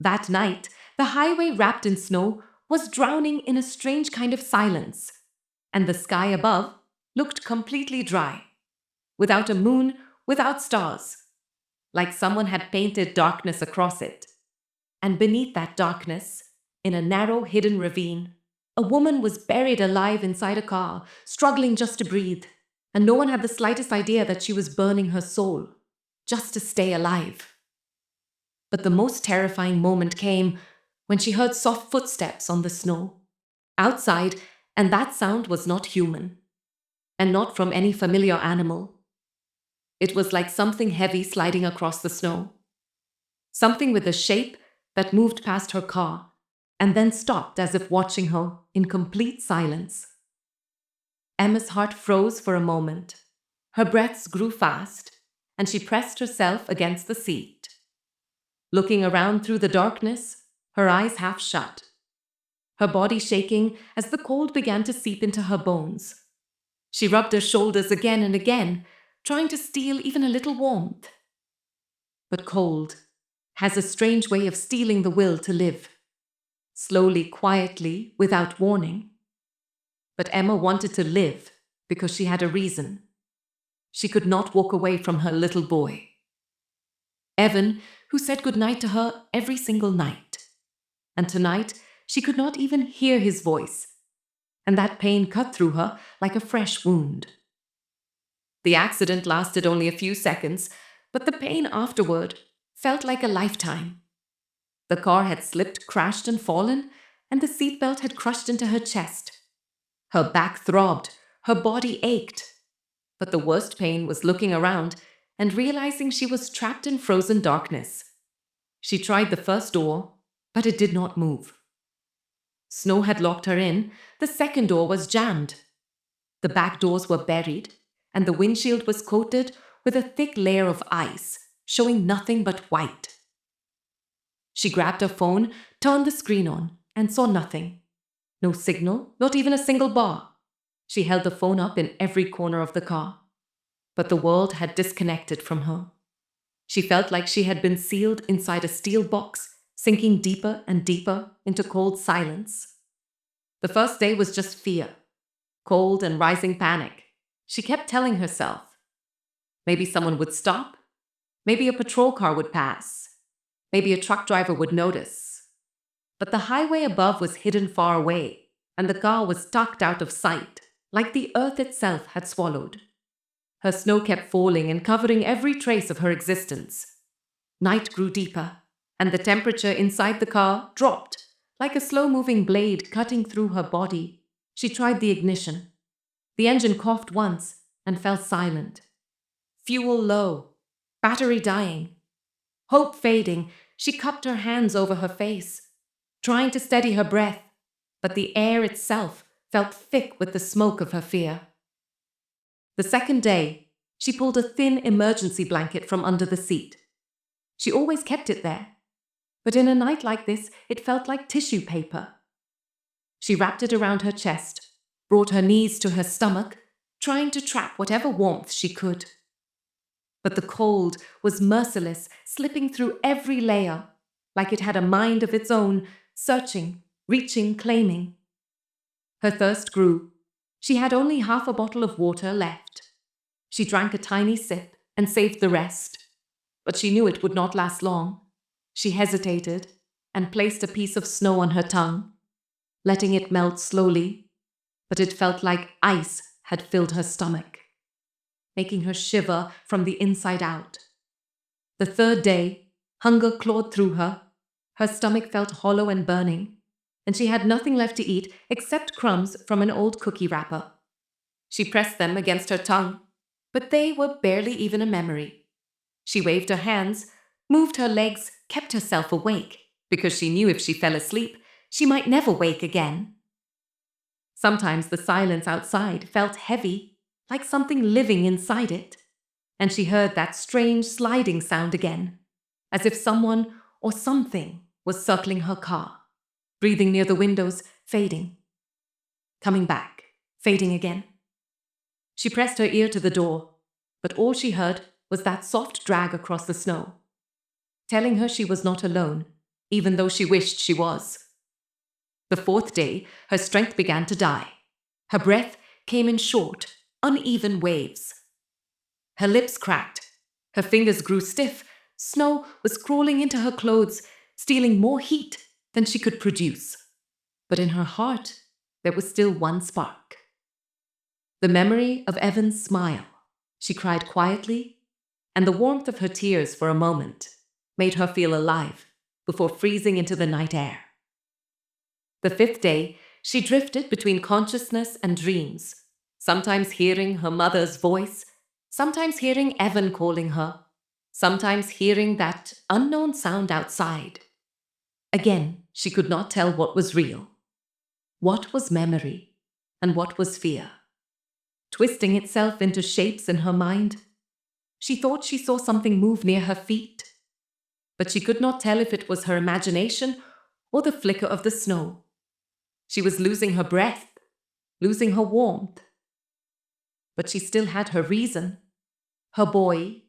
That night, the highway wrapped in snow was drowning in a strange kind of silence, and the sky above looked completely dry, without a moon, without stars, like someone had painted darkness across it. And beneath that darkness, in a narrow hidden ravine, a woman was buried alive inside a car, struggling just to breathe, and no one had the slightest idea that she was burning her soul, just to stay alive. But the most terrifying moment came when she heard soft footsteps on the snow, outside, and that sound was not human, and not from any familiar animal. It was like something heavy sliding across the snow, something with a shape that moved past her car, and then stopped as if watching her in complete silence. Emma's heart froze for a moment. Her breaths grew fast, and she pressed herself against the seat. Looking around through the darkness, her eyes half shut, her body shaking as the cold began to seep into her bones. She rubbed her shoulders again and again, trying to steal even a little warmth. But cold has a strange way of stealing the will to live, slowly, quietly, without warning. But Emma wanted to live because she had a reason. She could not walk away from her little boy, Evan, who said goodnight to her every single night. And tonight, she could not even hear his voice, and that pain cut through her like a fresh wound. The accident lasted only a few seconds, but the pain afterward felt like a lifetime. The car had slipped, crashed, and fallen, and the seatbelt had crushed into her chest. Her back throbbed, her body ached. But the worst pain was looking around and realizing she was trapped in frozen darkness. She tried the first door, but it did not move. Snow had locked her in. The second door was jammed. The back doors were buried, and the windshield was coated with a thick layer of ice, showing nothing but white. She grabbed her phone, turned the screen on, and saw nothing. No signal, not even a single bar. She held the phone up in every corner of the car. But the world had disconnected from her. She felt like she had been sealed inside a steel box, sinking deeper and deeper into cold silence. The first day was just fear, cold and rising panic. She kept telling herself, maybe someone would stop, maybe a patrol car would pass, maybe a truck driver would notice. But the highway above was hidden far away, and the car was tucked out of sight, like the earth itself had swallowed. Her snow kept falling and covering every trace of her existence. Night grew deeper, and the temperature inside the car dropped, like a slow-moving blade cutting through her body. She tried the ignition. The engine coughed once and fell silent. Fuel low, battery dying. Hope fading, she cupped her hands over her face, trying to steady her breath, but the air itself felt thick with the smoke of her fear. The second day, she pulled a thin emergency blanket from under the seat. She always kept it there, but in a night like this, it felt like tissue paper. She wrapped it around her chest, brought her knees to her stomach, trying to trap whatever warmth she could. But the cold was merciless, slipping through every layer, like it had a mind of its own, searching, reaching, claiming. Her thirst grew. She had only half a bottle of water left. She drank a tiny sip and saved the rest, but she knew it would not last long. She hesitated and placed a piece of snow on her tongue, letting it melt slowly, but it felt like ice had filled her stomach, making her shiver from the inside out. The third day, hunger clawed through her. Her stomach felt hollow and burning, and she had nothing left to eat except crumbs from an old cookie wrapper. She pressed them against her tongue, but they were barely even a memory. She waved her hands, moved her legs, kept herself awake, because she knew if she fell asleep, she might never wake again. Sometimes the silence outside felt heavy, like something living inside it, and she heard that strange sliding sound again, as if someone or something was circling her car, breathing near the windows, fading, coming back, fading again. She pressed her ear to the door, but all she heard was that soft drag across the snow, telling her she was not alone, even though she wished she was. The fourth day, her strength began to die. Her breath came in short, uneven waves. Her lips cracked. Her fingers grew stiff. Snow was crawling into her clothes, stealing more heat than she could produce. But in her heart, there was still one spark. The memory of Evan's smile. She cried quietly, and the warmth of her tears for a moment made her feel alive before freezing into the night air. The fifth day, she drifted between consciousness and dreams, sometimes hearing her mother's voice, sometimes hearing Evan calling her, sometimes hearing that unknown sound outside. Again, she could not tell what was real, what was memory, and what was fear. Twisting itself into shapes in her mind, she thought she saw something move near her feet, but she could not tell if it was her imagination or the flicker of the snow. She was losing her breath, losing her warmth. But she still had her reason. Her boy,